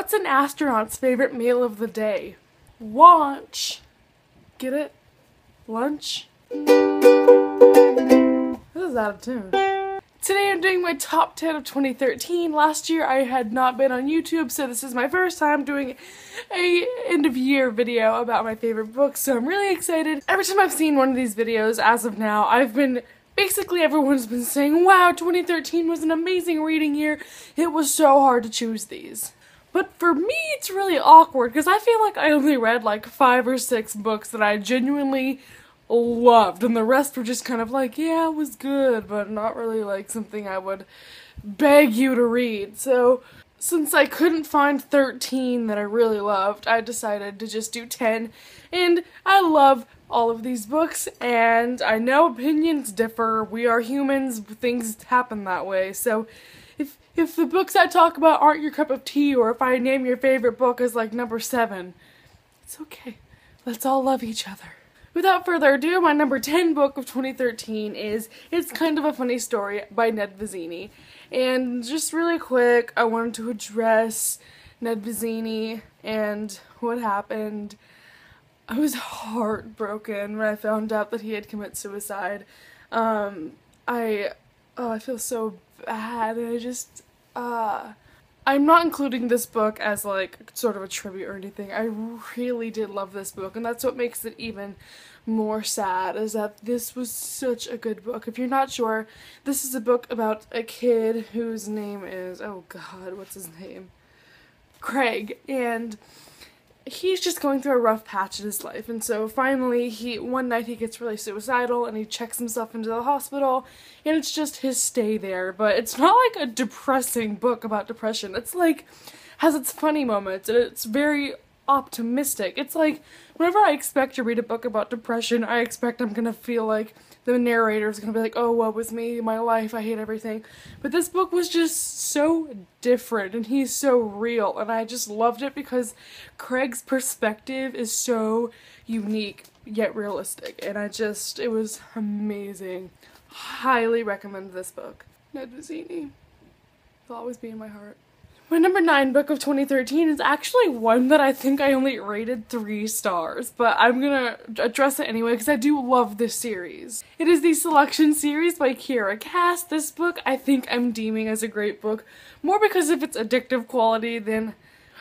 What's an astronaut's favorite meal of the day? Lunch. Get it? Lunch? This is out of tune. Today I'm doing my top 10 of 2013. Last year I had not been on YouTube, so this is my first time doing a end of year video about my favorite books, so I'm really excited. Every time I've seen one of these videos as of now, basically everyone's been saying, wow, 2013 was an amazing reading year. It was so hard to choose these. But for me, it's really awkward because I feel like I only read like 5 or 6 books that I genuinely loved, and the rest were just kind of like, yeah, it was good, but not really like something I would beg you to read. So since I couldn't find 13 that I really loved, I decided to just do 10, and I love all of these books, and I know opinions differ. We are humans, things happen that way, so if the books I talk about aren't your cup of tea, or if I name your favorite book as like NumberSeven, it's okay. Let's all love each other. Without further ado, my number 10 book of 2013 is It's Kind of a Funny Story by Ned Vizzini. And just really quick, I wanted to address Ned Vizzini and what happened. I was heartbroken when I found out that he had committed suicide. I feel so bad, and I'm not including this book as like sort of a tribute or anything. I really did love this book, and that's what makes it even more sad, is that this was such a good book. If you're not sure, this is a book about a kid whose name is, oh god, what's his name? Craig, and he's just going through a rough patch in his life, and so finally one night he gets really suicidal and he checks himself into the hospital, and it's just his stay there. But it's not like a depressing book about depression. It's like has its funny moments, and it's very optimistic. It's like whenever I expect to read a book about depression, I expect I'm gonna feel like the narrator's gonna be like, oh, woe was me, my life, I hate everything. But this book was just so different, and he's so real, and I just loved it because Craig's perspective is so unique yet realistic, and it was amazing. Highly recommend this book. Ned Vizzini will always be in my heart. My number 9 book of 2013 is actually one that I think I only rated 3 stars, but I'm gonna address it anyway because I do love this series. It is the Selection series by Kiera Cass. This book I think I'm deeming as a great book, more because of its addictive quality than...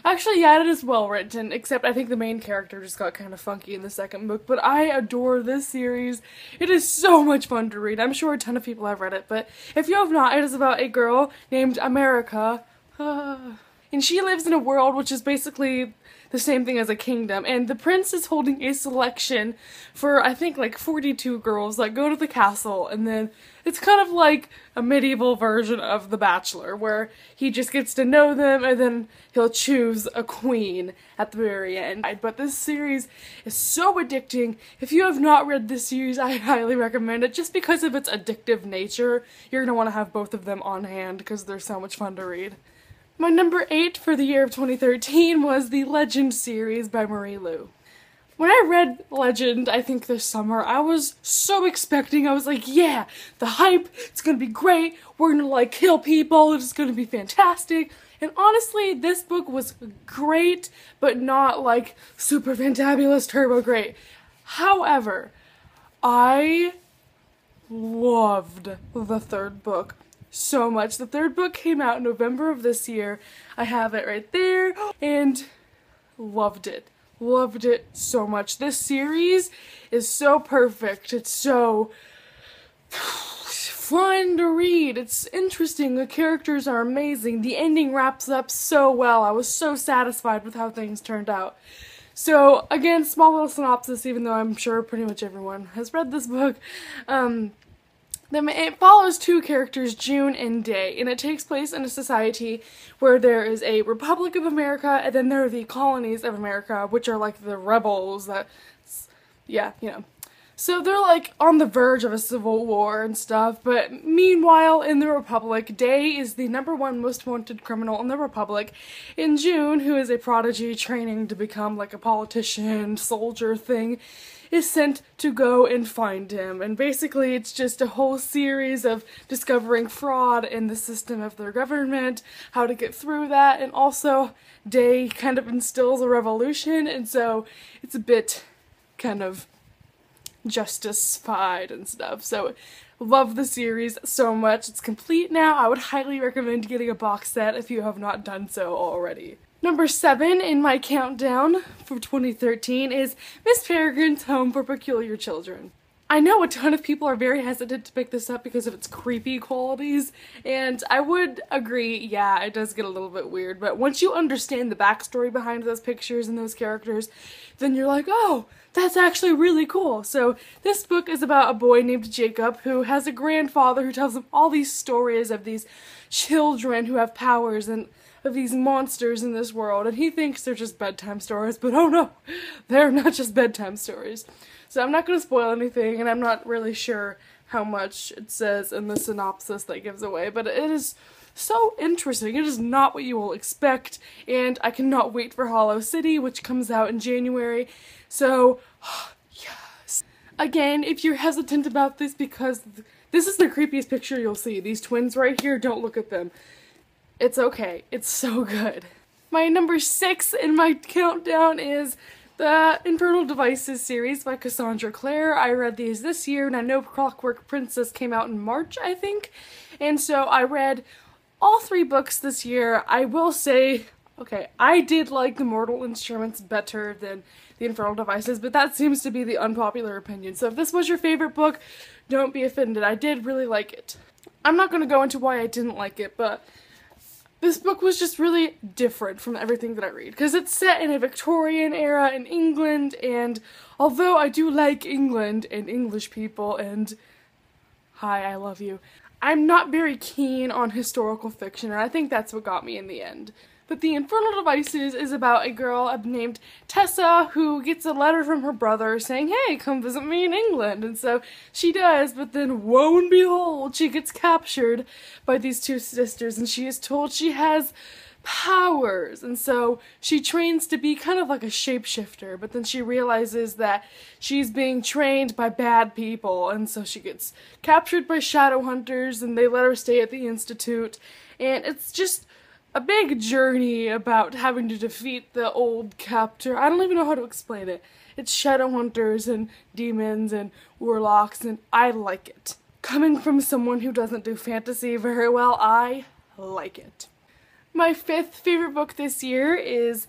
Actually, yeah, it is well written, except I think the main character just got kind of funky in the second book, but I adore this series. It is so much fun to read. I'm sure a ton of people have read it, but if you have not, it is about a girl named America, and she lives in a world which is basically the same thing as a kingdom, and the prince is holding a selection for, I think, like 42 girls that go to the castle, and then it's kind of like a medieval version of The Bachelor, where he just gets to know them, and then he'll choose a queen at the very end. But this series is so addicting. If you have not read this series, I highly recommend it, just because of its addictive nature. You're going to want to have both of them on hand, because they're so much fun to read. My number 8 for the year of 2013 was the Legend series by Marie Lu. When I read Legend, I think this summer, I was so expecting. I was like, yeah, the hype, it's gonna be great, we're gonna like kill people, it's gonna be fantastic. And honestly, this book was great, but not like super fantabulous turbo great. However, I loved the 3rd book so much. The 3rd book came out in November of this year. I have it right there, and loved it. Loved it so much. This series is so perfect. It's so fun to read. It's interesting. The characters are amazing. The ending wraps up so well. I was so satisfied with how things turned out. So, again, small little synopsis, even though I'm sure pretty much everyone has read this book. It follows 2 characters, June and Day, and it takes place in a society where there is a Republic of America, and then there are the colonies of America, which are like the rebels that, yeah, you know. So they're like on the verge of a civil war and stuff, but meanwhile in the Republic, Day is the #1 most wanted criminal in the Republic, and June, who is a prodigy training to become like a politician, soldier thing, is sent to go and find him. And basically it's just a whole series of discovering fraud in the system of their government, how to get through that, and also Day kind of instills a revolution, and so it's a bit kind of justice-fied and stuff. So love the series so much. It's complete now. I would highly recommend getting a box set if you have not done so already. #7 in my countdown for 2013 is Miss Peregrine's Home for Peculiar Children. I know a ton of people are very hesitant to pick this up because of its creepy qualities, and I would agree, yeah, it does get a little bit weird, but once you understand the backstory behind those pictures and those characters, then you're like, oh, that's actually really cool. So this book is about a boy named Jacob who has a grandfather who tells him all these stories of these children who have powers and of these monsters in this world, and he thinks they're just bedtime stories, but oh no, they're not just bedtime stories. So I'm not going to spoil anything, and I'm not really sure how much it says in the synopsis that gives away, but it is so interesting. It is not what you will expect, and I cannot wait for Hollow City, which comes out in January, so yes. Again, if you're hesitant about this because this is the creepiest picture you'll see. These twins right here, don't look at them. It's okay. It's so good. My #6 in my countdown is the Infernal Devices series by Cassandra Clare. I read these this year, and I know Clockwork Princess came out in March, I think. And so I read all 3 books this year. I will say, okay, I did like the Mortal Instruments better than the Infernal Devices, but that seems to be the unpopular opinion. So if this was your favorite book, don't be offended. I did really like it. I'm not going to go into why I didn't like it, but this book was just really different from everything that I read, because it's set in a Victorian era in England, and although I do like England and English people, and hi, I love you, I'm not very keen on historical fiction, and I think that's what got me in the end. But the Infernal Devices is about a girl named Tessa who gets a letter from her brother saying, hey, come visit me in England. And so she does, but then woe and behold, she gets captured by these 2 sisters, and she is told she has powers. And so she trains to be kind of like a shapeshifter, but then she realizes that she's being trained by bad people, and so she gets captured by shadow hunters, and they let her stay at the Institute. And it's just a big journey about having to defeat the old captor. I don't even know how to explain it. It's shadow hunters and demons and warlocks, and I like it. Coming from someone who doesn't do fantasy very well, I like it. My 5th favorite book this year is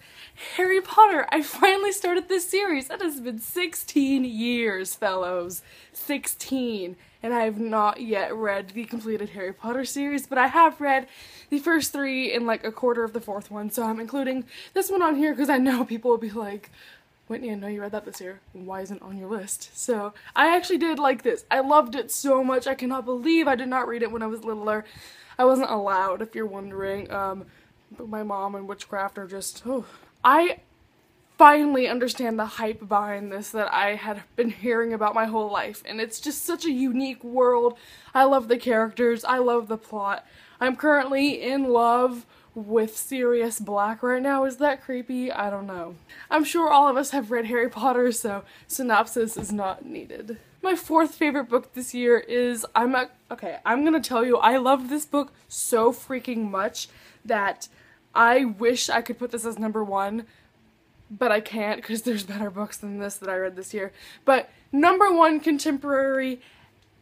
Harry Potter. I finally started this series. It has been 16 years, fellows. 16. And I have not yet read the completed Harry Potter series, but I have read the first 3 and like a quarter of the 4th one, so I'm including this one on here because I know people will be like, Whitney, I know you read that this year. Why isn't it on your list? So I actually did like this. I loved it so much. I cannot believe I did not read it when I was littler. I wasn't allowed, if you're wondering. But my mom and witchcraft are just, oh. I finally understand the hype behind this that I had been hearing about my whole life, and it's just such a unique world. I love the characters, I love the plot. I'm currently in love with Sirius Black right now. Is that creepy? I don't know. I'm sure all of us have read Harry Potter, so synopsis is not needed. My 4th favorite book this year is, I'm gonna tell you, I loved this book so freaking much that I wish I could put this as #1, but I can't because there's better books than this that I read this year. But #1 contemporary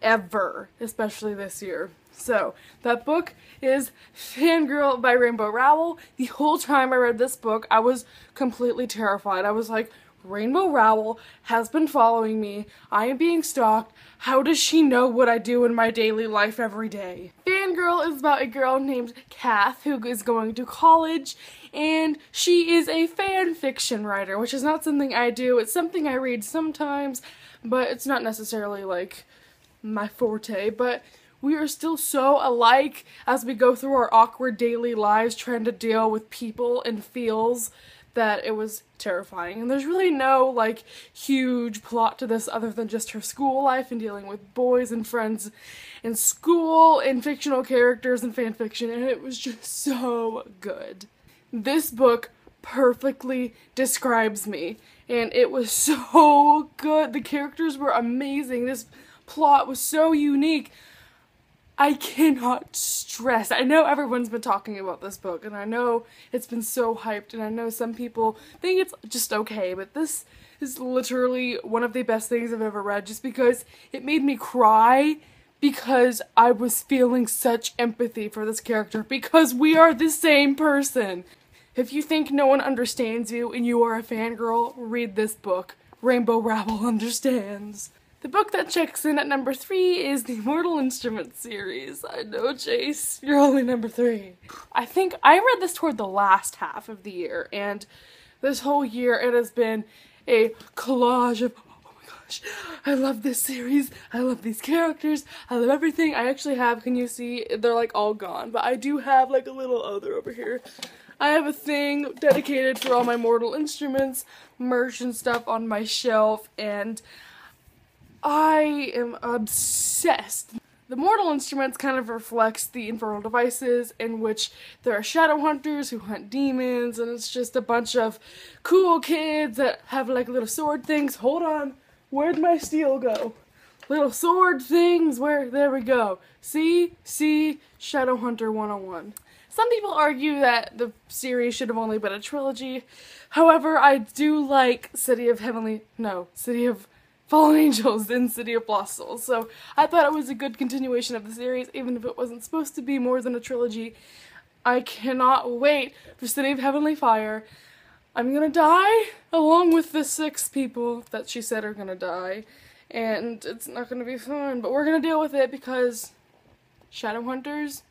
ever, especially this year. So, that book is Fangirl by Rainbow Rowell. The whole time I read this book, I was completely terrified. I was like, Rainbow Rowell has been following me. I am being stalked. How does she know what I do in my daily life every day? Fangirl is about a girl named Kath who is going to college, and she is a fan fiction writer, which is not something I do. It's something I read sometimes, but it's not necessarily like my forte. But we are still so alike as we go through our awkward daily lives trying to deal with people and feels that it was terrifying. And there's really no, like, huge plot to this other than just her school life and dealing with boys and friends in school and fictional characters and fan fiction, and it was just so good. This book perfectly describes me, and it was so good. The characters were amazing. This plot was so unique. I cannot stress. I know everyone's been talking about this book, and I know it's been so hyped, and I know some people think it's just okay, but this is literally one of the best things I've ever read, just because it made me cry, because I was feeling such empathy for this character, because we are the same person. If you think no one understands you and you are a fangirl, read this book. Rainbow Rabble understands. The book that checks in at number 3 is the Mortal Instruments series. I know, Chase, you're only number 3. I think I read this toward the last half of the year, and this whole year it has been a collage of, oh my gosh, I love this series, I love these characters, I love everything. I actually have, can you see, they're like all gone, but I do have like a little other over here. I have a thing dedicated for all my Mortal Instruments merch and stuff on my shelf, and I am obsessed. The Mortal Instruments kind of reflects the Infernal Devices, in which there are shadow hunters who hunt demons, and it's just a bunch of cool kids that have like little sword things. Hold on, where'd my steel go? Little sword things, there we go. See, Shadowhunter 101. Some people argue that the series should have only been a trilogy. However, I do like City of Fallen Angels and City of Lost Souls, so I thought it was a good continuation of the series, even if it wasn't supposed to be more than a trilogy. I cannot wait for City of Heavenly Fire. I'm gonna die along with the 6 people that she said are gonna die, and it's not gonna be fun, but we're gonna deal with it because Shadowhunters,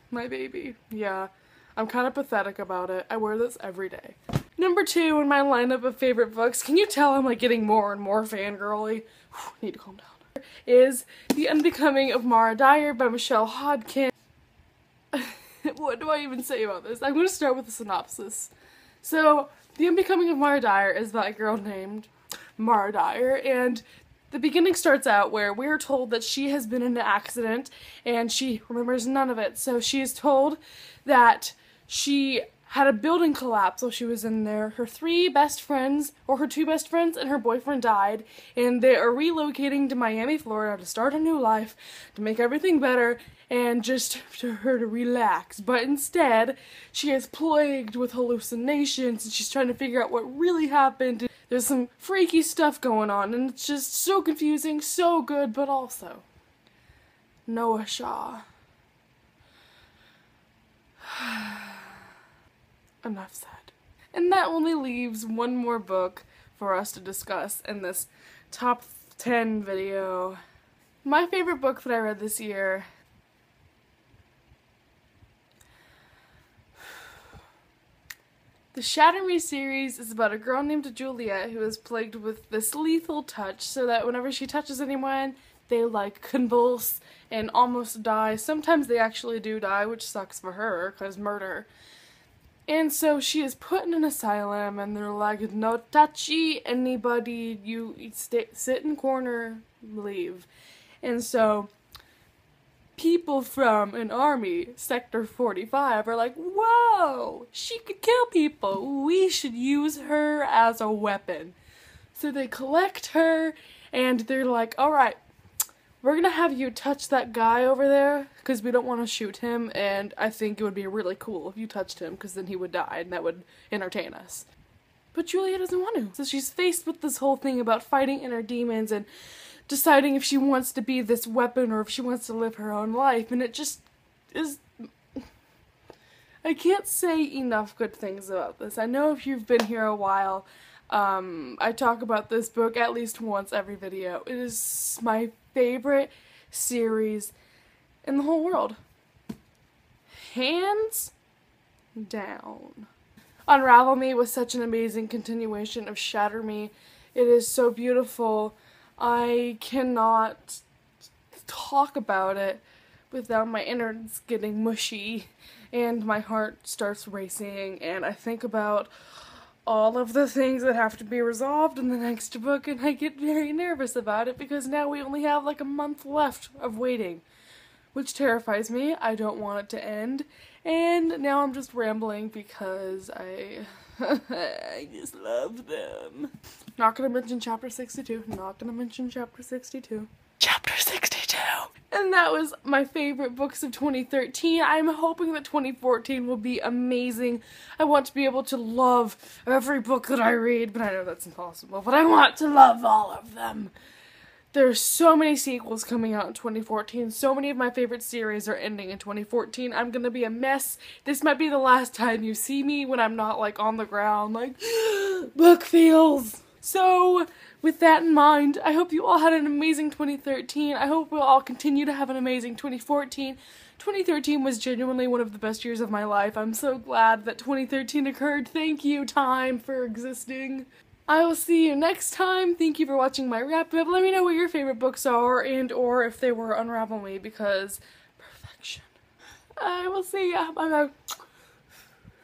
my baby. Yeah, I'm kind of pathetic about it. I wear this every day. Number 2 in my lineup of favorite books, can you tell I'm like getting more and more fangirly? Need to calm down. Is The Unbecoming of Mara Dyer by Michelle Hodkin. What do I even say about this? I'm going to start with a synopsis. So, The Unbecoming of Mara Dyer is about a girl named Mara Dyer, and the beginning starts out where we're told that she has been in an accident and she remembers none of it. So she is told that she had a building collapse while she was in there. Her 2 best friends and her boyfriend died, and they are relocating to Miami, Florida to start a new life, to make everything better, and just for her to relax. But instead, she is plagued with hallucinations, and she's trying to figure out what really happened. There's some freaky stuff going on, and it's just so confusing, so good, but also Noah Shaw. Enough said. And that only leaves one more book for us to discuss in this top 10 video. My favorite book that I read this year . The Shatter Me series is about a girl named Juliet who is plagued with this lethal touch, so that whenever she touches anyone, they like convulse and almost die. Sometimes they actually do die, which sucks for her, because murder. And so she is put in an asylum, and they're like, no touchy anybody, you sit in corner, leave. And so people from an army, Sector 45, are like, whoa, she could kill people, we should use her as a weapon. So they collect her, and they're like, alright, we're gonna have you touch that guy over there, because we don't want to shoot him, and I think it would be really cool if you touched him, because then he would die, and that would entertain us. But Julia doesn't want to. So she's faced with this whole thing about fighting inner demons, and deciding if she wants to be this weapon, or if she wants to live her own life, and it just is... I can't say enough good things about this. I know if you've been here a while, I talk about this book at least once every video. It is my favorite series in the whole world. Hands down. Unravel Me was such an amazing continuation of Shatter Me. It is so beautiful. I cannot talk about it without my innards getting mushy and my heart starts racing and I think about all of the things that have to be resolved in the next book, and I get very nervous about it because now we only have like a month left of waiting, which terrifies me. I don't want it to end, and now I'm just rambling because I just love them. Not gonna mention chapter 62, not gonna mention chapter 62. Chapter 62! And that was my favorite books of 2013. I'm hoping that 2014 will be amazing. I want to be able to love every book that I read, but I know that's impossible. But I want to love all of them. There's so many sequels coming out in 2014. So many of my favorite series are ending in 2014. I'm gonna be a mess. This might be the last time you see me when I'm not like on the ground like book feels. So with that in mind, I hope you all had an amazing 2013. I hope we'll all continue to have an amazing 2014. 2013 was genuinely one of the best years of my life. I'm so glad that 2013 occurred. Thank you, time, for existing. I will see you next time. Thank you for watching my wrap-up. Let me know what your favorite books are and or if they were Unravel Me, because perfection. I will see ya. Bye-bye.